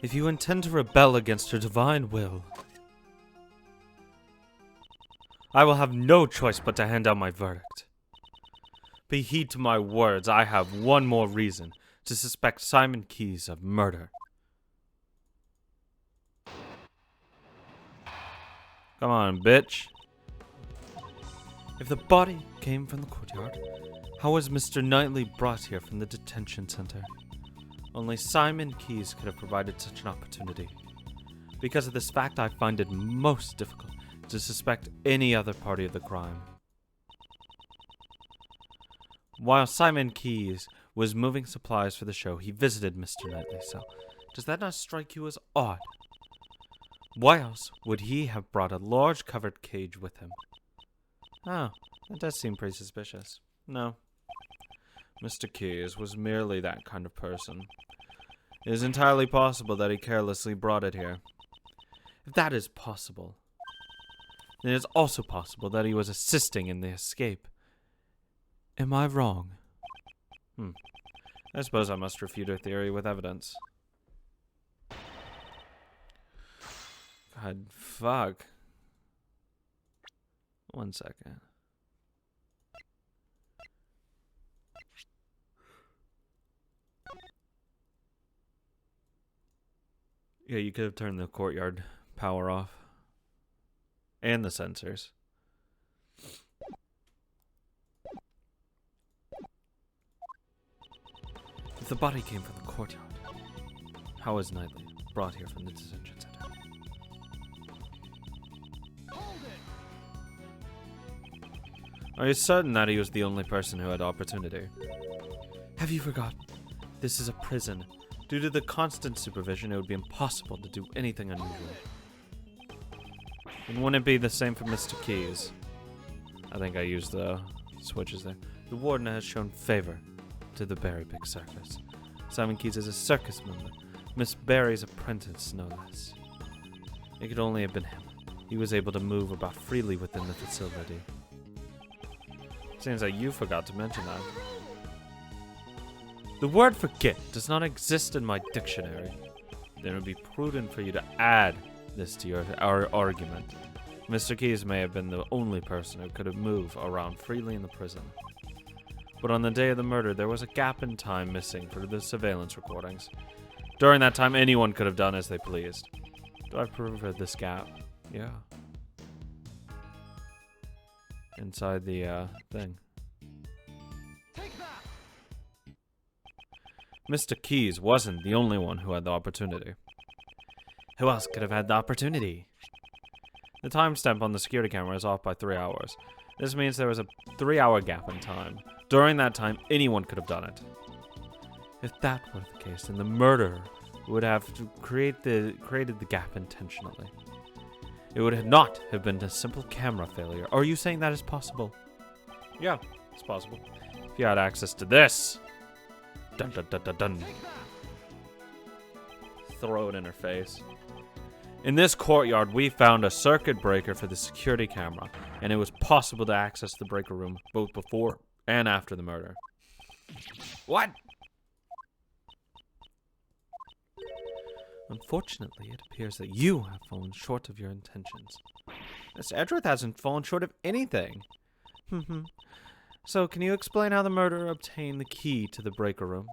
If you intend to rebel against her divine will, I will have no choice but to hand down my verdict. Be heed to my words, I have one more reason to suspect Simon Keyes of murder. Come on, bitch. If the body came from the courtyard, how was Mr. Knightley brought here from the detention center? Only Simon Keyes could have provided such an opportunity. Because of this fact, I find it most difficult to suspect any other party of the crime. While Simon Keyes was moving supplies for the show, he visited Mr. Knightley's cell. Does that not strike you as odd? Why else would he have brought a large covered cage with him? Oh, that does seem pretty suspicious. No. Mr. Keyes was merely that kind of person. It is entirely possible that he carelessly brought it here. If that is possible, then it is also possible that he was assisting in the escape. Am I wrong? I suppose I must refute her theory with evidence. God, fuck. 1 second. Yeah, you could have turned the courtyard power off. And the sensors. If the body came from the courtyard, how was Knightley brought here from the detention center? Are you certain that he was the only person who had opportunity? Have you forgotten? This is a prison. Due to the constant supervision, it would be impossible to do anything unusual. And wouldn't it be the same for Mr. Keyes? I think I used the switches there. The warden has shown favor to the Berry Pig Circus. Simon Keyes is a circus member. Miss Berry's apprentice, no less. It could only have been him. He was able to move about freely within the facility. Seems like you forgot to mention that. The word forget does not exist in my dictionary. Then it would be prudent for you to add this to our argument. Mr. Keyes may have been the only person who could have moved around freely in the prison. But on the day of the murder, there was a gap in time missing for the surveillance recordings. During that time, anyone could have done as they pleased. Do I prove this gap? Yeah. Inside the thing. Mr. Keyes wasn't the only one who had the opportunity. Who else could have had the opportunity? The timestamp on the security camera is off by 3 hours. This means there was a 3-hour gap in time. During that time, anyone could have done it. If that were the case, then the murderer would have created the gap intentionally. It would not have been a simple camera failure. Are you saying that is possible? Yeah, it's possible. If you had access to this. Dun dun dun dun dun. Throw it in her face. In this courtyard, we found a circuit breaker for the security camera, and it was possible to access the breaker room both before and after the murder. What? Unfortunately, it appears that you have fallen short of your intentions. Miss Edgeworth hasn't fallen short of anything. So, can you explain how the murderer obtained the key to the breaker room?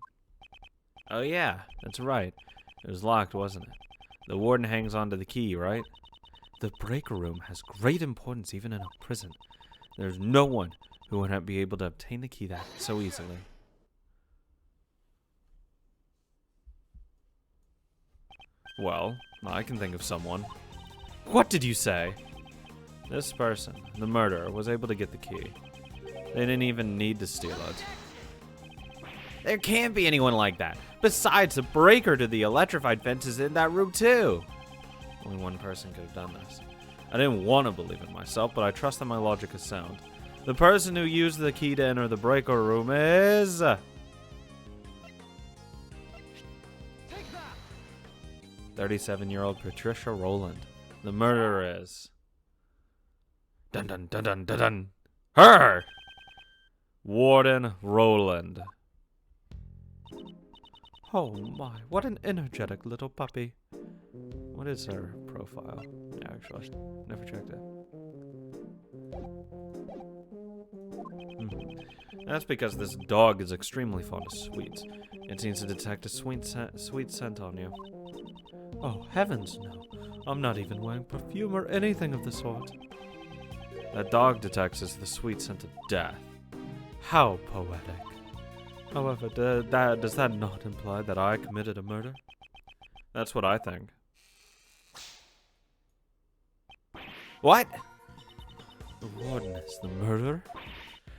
Oh yeah, that's right. It was locked, wasn't it? The warden hangs onto the key, right? The breaker room has great importance even in a prison. There's no one who would not be able to obtain the key that so easily. Well, I can think of someone. What did you say? This person, the murderer, was able to get the key. They didn't even need to steal it. There can't be anyone like that. Besides, the breaker to the electrified fence is in that room too. Only one person could have done this. I didn't want to believe it myself, but I trust that my logic is sound. The person who used the key to enter the breaker room is... 37-year-old Patricia Rowland. The murderer is... Dun dun dun dun dun dun. Her! Warden Rowland. Oh my, what an energetic little puppy. What is her profile? Yeah, actually, never checked it. That's because this dog is extremely fond of sweets. It seems to detect a sweet scent on you. Oh, heavens no. I'm not even wearing perfume or anything of the sort. That dog detects is the sweet scent of death. How poetic. However, does that not imply that I committed a murder? That's what I think. What? The warden is the murderer?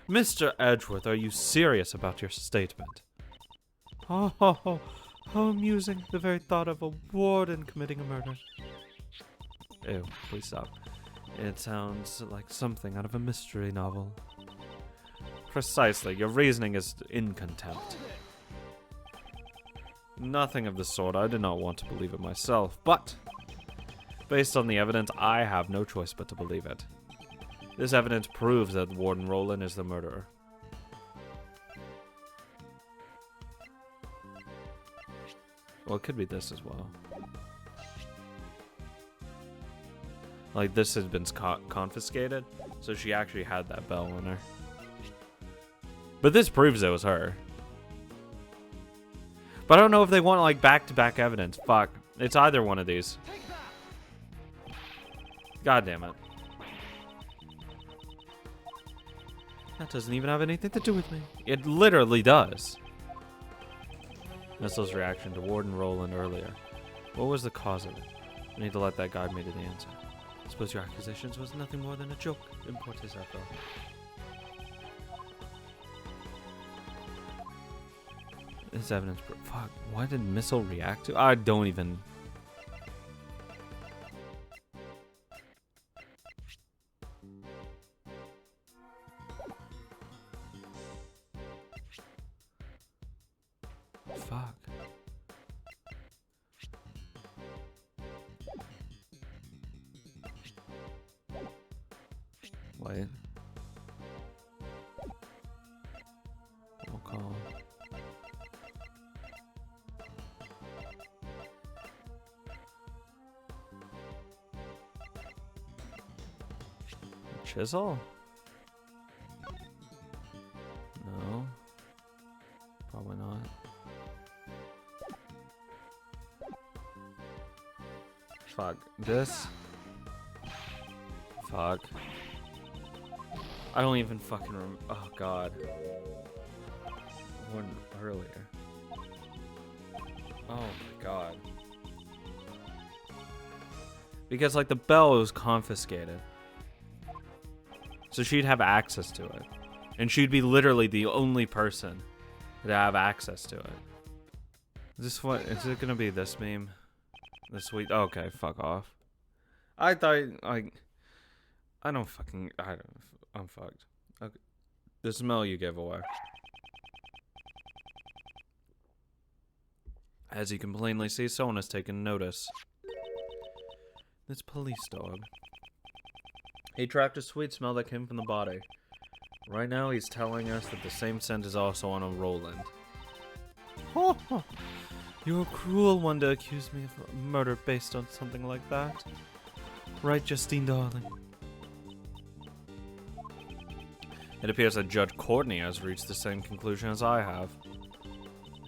Mr. Edgeworth, are you serious about your statement? Oh, how amusing, the very thought of a warden committing a murder. Ew, please stop. It sounds like something out of a mystery novel. Precisely, your reasoning is in contempt. Nothing of the sort, I did not want to believe it myself, but based on the evidence, I have no choice but to believe it. This evidence proves that Warden Roland is the murderer. Well, it could be this as well. Like, this has been confiscated, so she actually had that bell on her. But this proves it was her. But I don't know if they want, like, back-to-back evidence. Fuck. It's either one of these. God damn it. That doesn't even have anything to do with me. It literally does. Nestle's reaction to Warden Roland earlier. What was the cause of it? I need to let that guide me to the answer. I suppose your accusations was nothing more than a joke. Import his echo. This evidence. Fuck. Why did Missile react to? I don't even. Fuck. Wait. We'll call. Chisel? No. Probably not. Fuck. This? Fuck. I don't even fucking remember. Oh, God. One earlier. Oh, my God. Because, like, the bell was confiscated. So she'd have access to it. And she'd be literally the only person to have access to it. Is this what? Is it gonna be this meme? The sweet. Okay, fuck off. I thought I don't fucking. I'm fucked. Okay. The smell you gave away. As you can plainly see, someone has taken notice. This police dog. He tracked a sweet smell that came from the body. Right now, he's telling us that the same scent is also on a Roland. You're a cruel one to accuse me of murder based on something like that. Right, Justine, darling? It appears that Judge Courtney has reached the same conclusion as I have.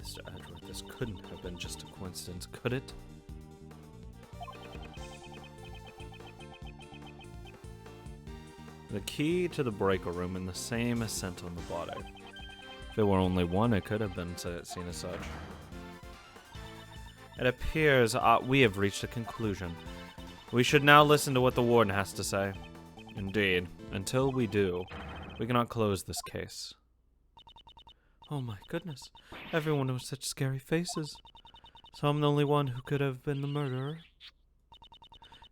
Mr. Edward, this couldn't have been just a coincidence, could it? The key to the breaker room and the same scent on the body. If it were only one, it could have been seen as such. It appears we have reached a conclusion. We should now listen to what the warden has to say. Indeed, until we do, we cannot close this case. Oh my goodness, everyone with such scary faces. So I'm the only one who could have been the murderer?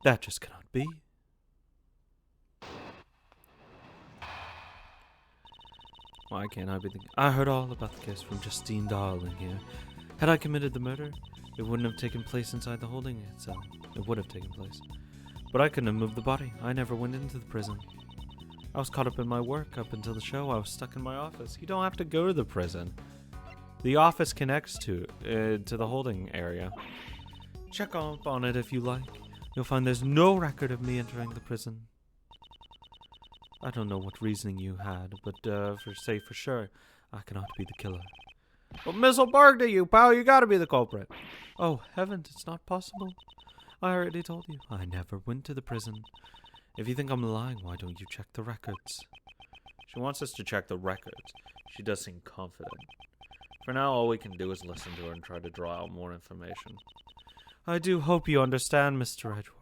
That just cannot be. Why can't I be the... I heard all about the case from Justine Darling here. Had I committed the murder, it wouldn't have taken place inside the holding cell. It would have taken place. But I couldn't have moved the body. I never went into the prison. I was caught up in my work up until the show. I was stuck in my office. You don't have to go to the prison. The office connects to the holding area. Check up on it if you like. You'll find there's no record of me entering the prison. I don't know what reasoning you had, but for sure, I cannot be the killer. But missile barked at you, pal. You gotta be the culprit. Oh, heavens, it's not possible. I already told you. I never went to the prison. If you think I'm lying, why don't you check the records? She wants us to check the records. She does seem confident. For now, all we can do is listen to her and try to draw out more information. I do hope you understand, Mr. Edgeworth.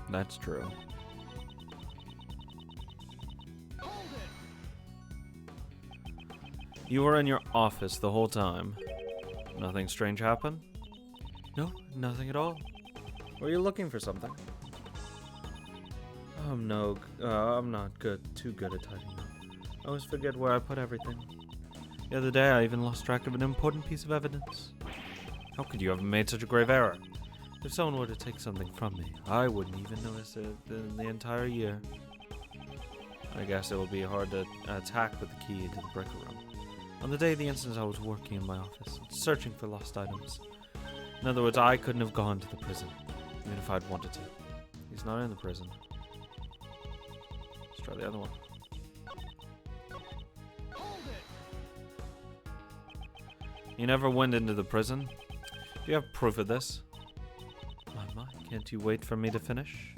That's true. You were in your office the whole time. Nothing strange happened? No, nothing at all. Were you looking for something? I'm not too good at tidying up. I always forget where I put everything. The other day I even lost track of an important piece of evidence. How could you have made such a grave error? If someone were to take something from me, I wouldn't even notice it in the entire year. I guess it will be hard to attack with the key into the breaker room. On the day of the incident, I was working in my office, searching for lost items. In other words, I couldn't have gone to the prison, even if I'd wanted to. He's not in the prison. Let's try the other one. You never went into the prison? Do you have proof of this? My, can't you wait for me to finish?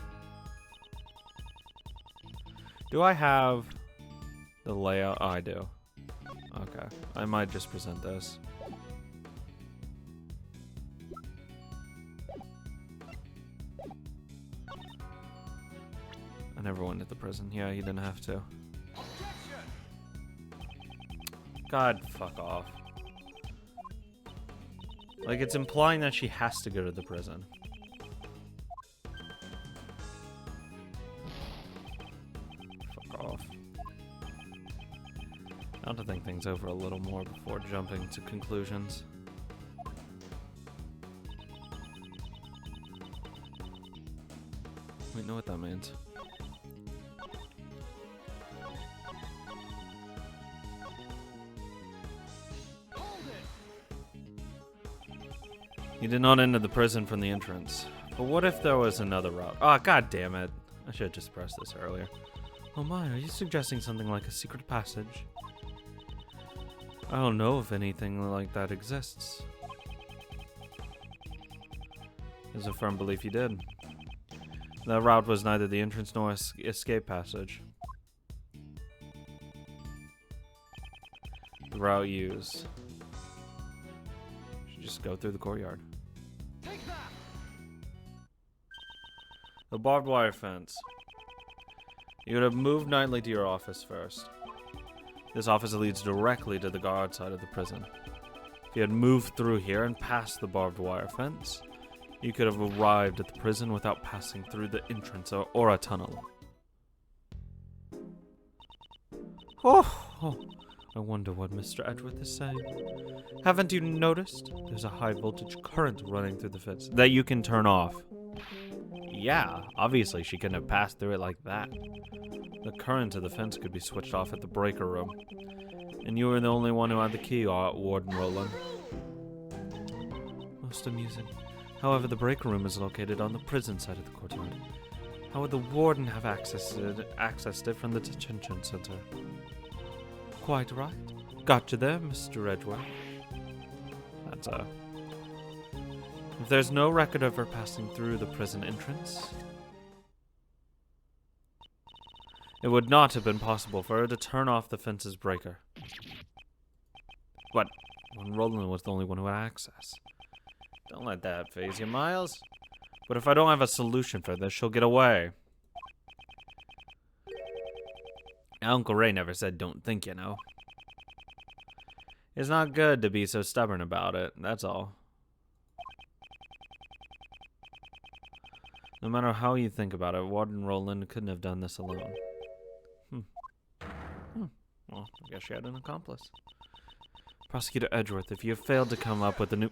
Do I have the layout? Oh, I do. Okay, I might just present this. I never went to the prison. Yeah, you didn't have to. God, fuck off. Like, it's implying that she has to go to the prison. Fuck off. I have to think things over a little more before jumping to conclusions. We know what that means. You did not enter the prison from the entrance. But what if there was another route? Oh, god damn it. I should have just pressed this earlier. Oh my, are you suggesting something like a secret passage? I don't know if anything like that exists. There's a firm belief you did. That route was neither the entrance nor escape passage. The route used. Should just go through the courtyard. The barbed wire fence. You would have moved nightly to your office first. This office leads directly to the guard side of the prison. If you had moved through here and passed the barbed wire fence, you could have arrived at the prison without passing through the entrance or a tunnel. Oh, I wonder what Mr. Edgeworth is saying. Haven't you noticed? There's a high voltage current running through the fence that you can turn off. Yeah, obviously she couldn't have passed through it like that. The current to the fence could be switched off at the breaker room. And you were the only one who had the key, Warden Roland. Most amusing. However, the breaker room is located on the prison side of the courtyard. How would the warden have accessed it from the detention center? Quite right. Gotcha there, Mr. Edgeworth. That's If there's no record of her passing through the prison entrance, it would not have been possible for her to turn off the fence's breaker. But when Roland was the only one who had access. Don't let that faze you, Miles. But if I don't have a solution for this, she'll get away. Uncle Ray never said don't think, you know. It's not good to be so stubborn about it, that's all. No matter how you think about it, Warden Roland couldn't have done this alone. Well, I guess she had an accomplice. Prosecutor Edgeworth, if you have failed to come up with a new...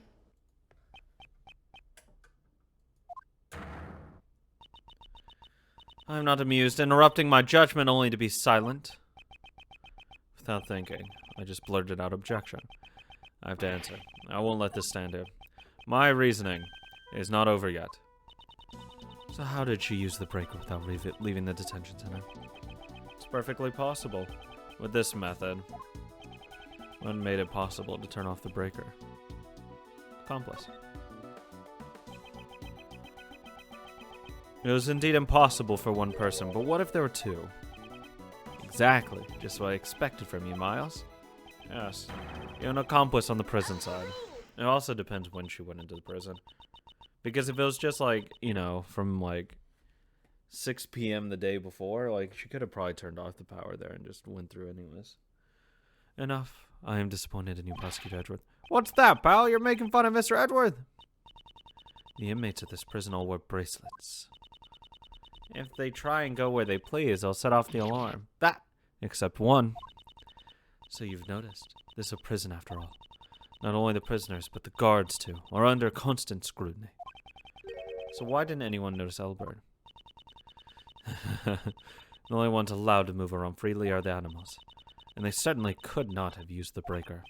I'm not amused, interrupting my judgment only to be silent. Without thinking, I just blurted out objection. I have to answer. I won't let this stand here. My reasoning is not over yet. So how did she use the breaker without leaving the detention center? It's perfectly possible. With this method, what made it possible to turn off the breaker? Accomplice. It was indeed impossible for one person, but what if there were two? Exactly, just what I expected from you, Miles. Yes, you're an accomplice on the prison side. It also depends when she went into the prison. Because if it was just like, you know, from like 6 p.m. the day before, like she could have probably turned off the power there and just went through anyways. Enough. I am disappointed in you, Prosecutor Edgeworth. What's that, pal? You're making fun of Mr. Edgeworth? The inmates of this prison all wear bracelets. If they try and go where they please, I'll set off the alarm. That, except one. So you've noticed. This is a prison after all. Not only the prisoners, but the guards too, are under constant scrutiny. So why didn't anyone notice Elbert? The only ones allowed to move around freely are the animals. And they certainly could not have used the breaker.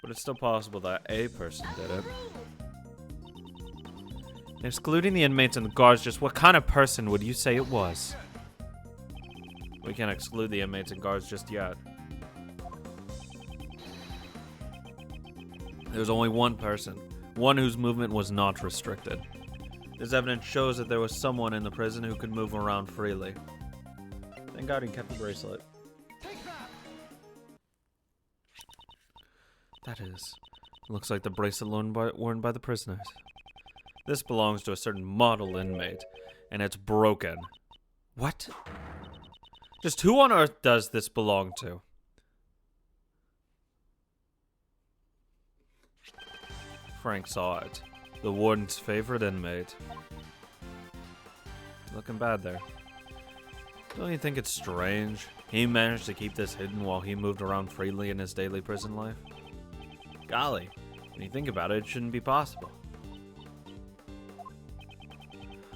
But it's still possible that a person did it. Excluding the inmates and the guards, just what kind of person would you say it was? We can't exclude the inmates and guards just yet. There's only one person, one whose movement was not restricted. This evidence shows that there was someone in the prison who could move around freely. Thank God he kept the bracelet. That is, looks like the bracelet worn by the prisoners. This belongs to a certain model inmate, and it's broken. What? Just who on earth does this belong to? Frank saw it. The warden's favorite inmate. Looking bad there. Don't you think it's strange? He managed to keep this hidden while he moved around freely in his daily prison life? Golly, when you think about it, it shouldn't be possible.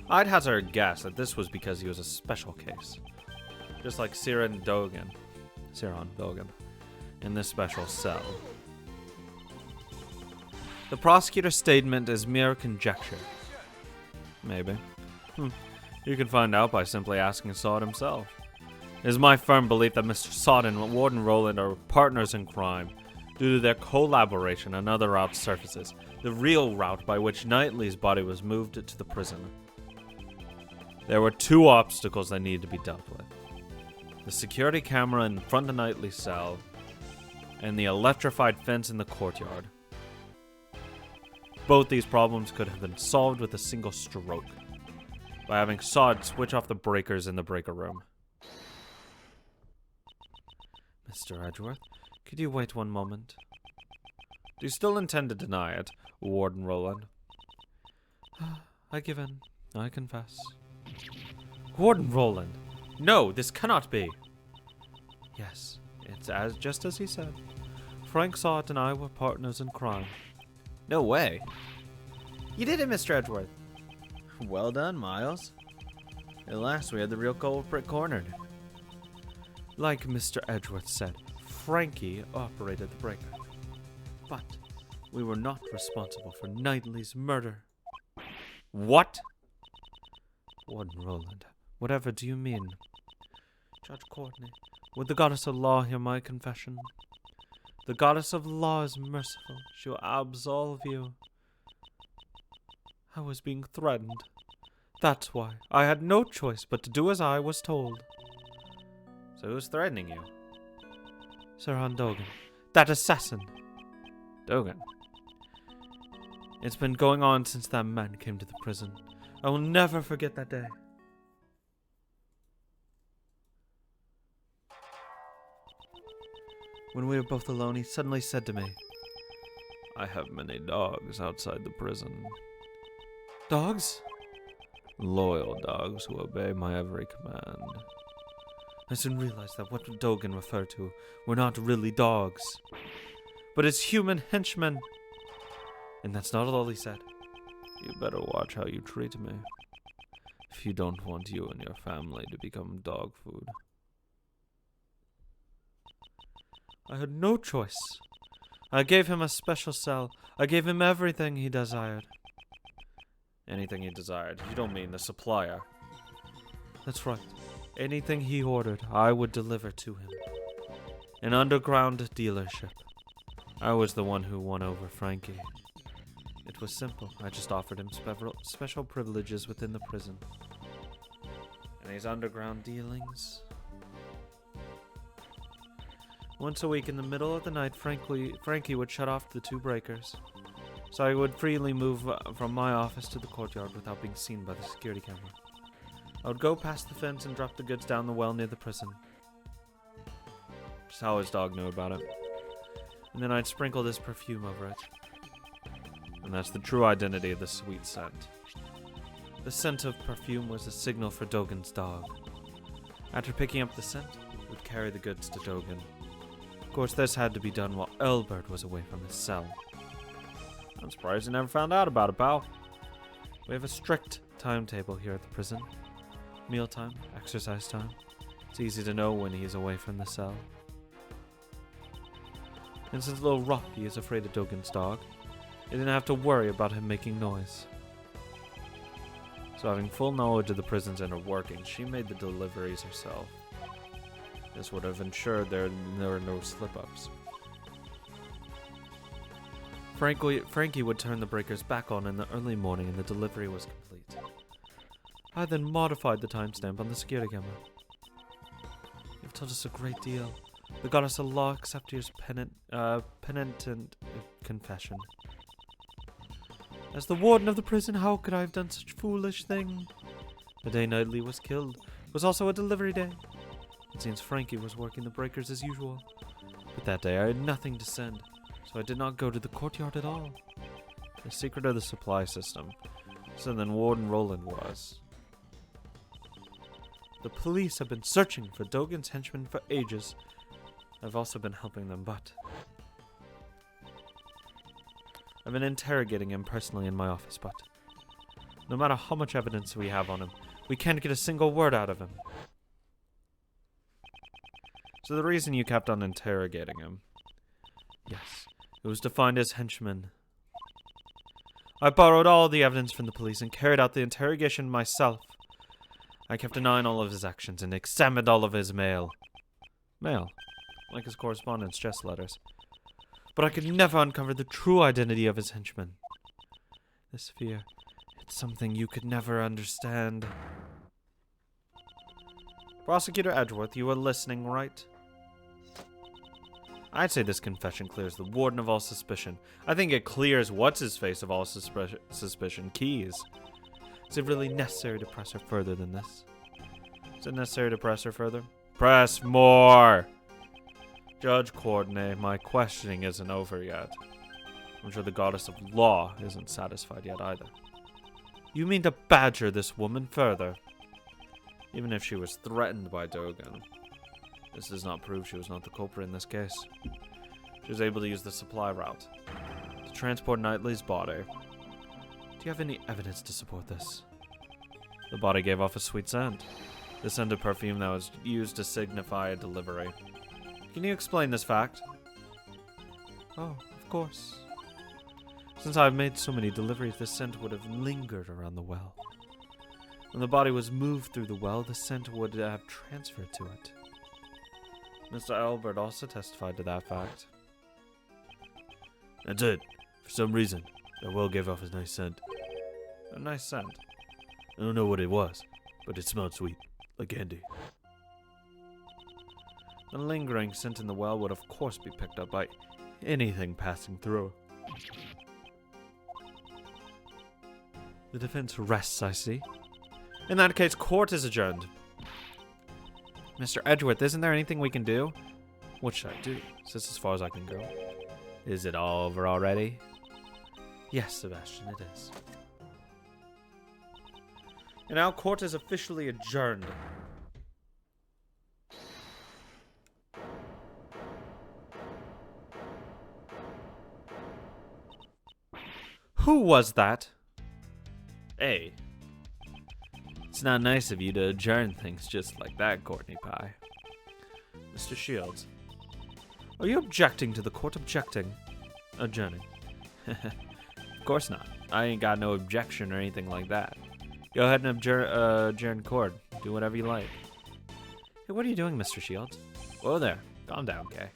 I'd hazard a guess that this was because he was a special case. Just like Ciaran Dogan in this special cell. The prosecutor's statement is mere conjecture. Maybe. You can find out by simply asking Sod himself. It is my firm belief that Mr. Sod and Warden Roland are partners in crime due to their collaboration on other route surfaces, the real route by which Knightley's body was moved to the prison. There were two obstacles that needed to be dealt with. The security camera in front of Knightley's cell, and the electrified fence in the courtyard. Both these problems could have been solved with a single stroke, by having Sod switch off the breakers in the breaker room. Mr. Edgeworth, could you wait one moment? Do you still intend to deny it, Warden Roland? I give in. I confess. Warden Roland! No, this cannot be! Yes, it's just as he said. Frank Sod and I were partners in crime. No way. You did it, Mr. Edgeworth. Well done, Miles. At last we had the real culprit cornered. Like Mr. Edgeworth said, Frankie operated the breaker. But we were not responsible for Knightley's murder. What? Warden Roland, whatever do you mean? Judge Courtney, would the goddess of law hear my confession? The goddess of law is merciful. She will absolve you. I was being threatened. That's why. I had no choice but to do as I was told. So who's threatening you? Ciaran Dogan. That assassin. Dogan? It's been going on since that man came to the prison. I will never forget that day. When we were both alone, he suddenly said to me, I have many dogs outside the prison. Dogs? Loyal dogs who obey my every command. I soon realized that what Dogan referred to were not really dogs, but his human henchmen. And that's not all he said. You better watch how you treat me. If you don't want you and your family to become dog food. I had no choice. I gave him a special cell. I gave him everything he desired. Anything he desired? You don't mean the supplier. That's right. Anything he ordered, I would deliver to him. An underground dealership. I was the one who won over Frankie. It was simple. I just offered him special privileges within the prison. And these underground dealings? Once a week in the middle of the night, Frankie would shut off the 2 breakers, so I would freely move from my office to the courtyard without being seen by the security camera. I would go past the fence and drop the goods down the well near the prison. Just how his dog knew about it. And then I'd sprinkle this perfume over it. And that's the true identity of the sweet scent. The scent of perfume was a signal for Dogen's dog. After picking up the scent, we would carry the goods to Dogen. Of course, this had to be done while Elbert was away from his cell. I'm surprised you never found out about it, pal. We have a strict timetable here at the prison. Mealtime, exercise time. It's easy to know when he's away from the cell. And since little Rocky is afraid of Dogen's dog, they didn't have to worry about him making noise. So having full knowledge of the prison's inner workings, she made the deliveries herself. This would have ensured there were no slip-ups. Frankie would turn the breakers back on in the early morning and the delivery was complete. I then modified the timestamp on the security camera. You've told us a great deal. The goddess of law accept your penitent confession. As the warden of the prison, how could I have done such foolish thing? The day Knightley was killed was also a delivery day. It seems Frankie was working the breakers as usual. But that day I had nothing to send, so I did not go to the courtyard at all. The secret of the supply system. So then Warden Roland was. The police have been searching for Dogen's henchmen for ages. I've also been helping them, but I've been interrogating him personally in my office, but no matter how much evidence we have on him, we can't get a single word out of him. So the reason you kept on interrogating him? Yes, it was to find his henchmen. I borrowed all the evidence from the police and carried out the interrogation myself. I kept an eye on all of his actions and examined all of his mail. Mail? Like his correspondence, chess letters. But I could never uncover the true identity of his henchmen. This fear, it's something you could never understand. Prosecutor Edgeworth, you were listening, right? I'd say this confession clears the warden of all suspicion. I think it clears what's-his-face of all suspicion, Keys. Is it really necessary to press her further than this? Is it necessary to press her further? Press more! Judge Courtenay, my questioning isn't over yet. I'm sure the goddess of law isn't satisfied yet either. You mean to badger this woman further? Even if she was threatened by Dogen, this does not prove she was not the culprit in this case. She was able to use the supply route to transport Knightley's body. Do you have any evidence to support this? The body gave off a sweet scent. The scent of perfume that was used to signify a delivery. Can you explain this fact? Oh, of course. Since I've made so many deliveries, the scent would have lingered around the well. When the body was moved through the well, the scent would have transferred to it. Mr. Albert also testified to that fact. That's it. For some reason, the well gave off a nice scent. A nice scent? I don't know what it was, but it smelled sweet, like candy. The lingering scent in the well would of course be picked up by anything passing through. The defense rests, I see. In that case, court is adjourned. Mr. Edgeworth, isn't there anything we can do? What should I do? Is this as far as I can go? Is it all over already? Yes, Sebastian, it is. And now court is officially adjourned. Who was that? A. It's not nice of you to adjourn things just like that, Courtney Pie. Mr. Shields. Are you objecting to the court objecting? Adjourning. Of course not. I ain't got no objection or anything like that. Go ahead and adjourn court. Do whatever you like. Hey, what are you doing, Mr. Shields? Whoa there. Calm down, Kay.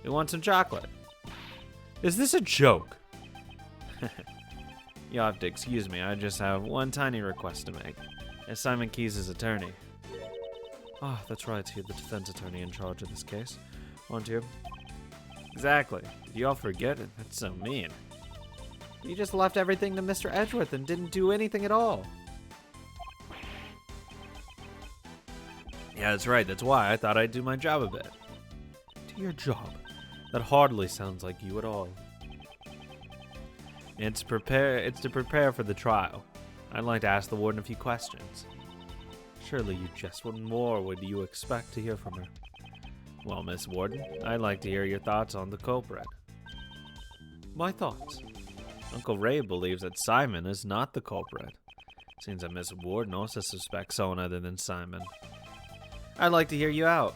You want some chocolate? Is this a joke? You'll have to excuse me. I just have one tiny request to make. As Simon Keyes' attorney. Ah, that's right. You're the defense attorney in charge of this case, aren't you? Exactly. You all forget it. That's so mean. You just left everything to Mr. Edgeworth and didn't do anything at all. Yeah, that's right. That's why I thought I'd do my job a bit. Do your job? That hardly sounds like you at all. It's to prepare for the trial. I'd like to ask the warden a few questions. Surely you jest. What more would you expect to hear from her? Well, Miss Warden, I'd like to hear your thoughts on the culprit. My thoughts? Uncle Ray believes that Simon is not the culprit. Seems that Miss Warden also suspects someone other than Simon. I'd like to hear you out.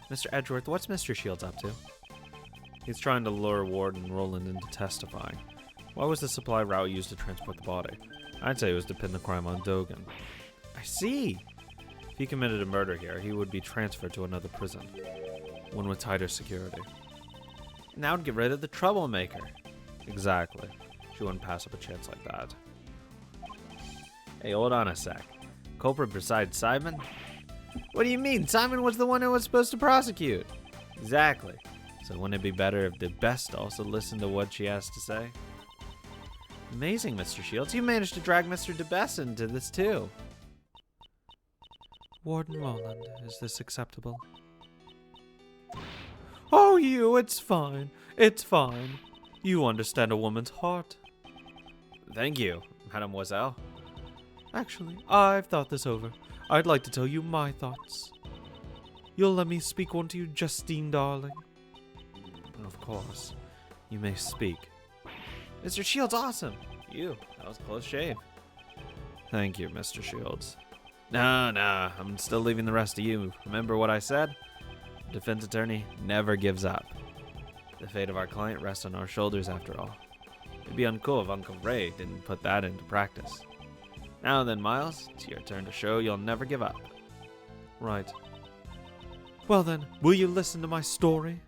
Mr. Edgeworth, what's Mr. Shields up to? He's trying to lure Warden Roland into testifying. Why was the supply route used to transport the body? I'd say it was to pin the crime on Dogan. I see. If he committed a murder here, he would be transferred to another prison, one with tighter security. And that would get rid of the troublemaker. Exactly. She wouldn't pass up a chance like that. Hey, hold on a sec. Culprit besides Simon? What do you mean? Simon was the one who was supposed to prosecute. Exactly. So wouldn't it be better if the best also listened to what she has to say? Amazing, Mr. Shields. You managed to drag Mr. DeBess into this too. Warden Roland, is this acceptable? Oh, it's fine. It's fine. You understand a woman's heart. Thank you, mademoiselle. Actually, I've thought this over. I'd like to tell you my thoughts. You'll let me speak one to you, Justine, darling? Of course. You may speak. Mr. Shields, awesome. That was close shave. Thank you, Mr. Shields. Nah, I'm still leaving the rest to you. Remember what I said? Defense attorney never gives up. The fate of our client rests on our shoulders after all. It'd be uncool if Uncle Ray didn't put that into practice. Now then, Miles, it's your turn to show you'll never give up. Right. Well then, will you listen to my story?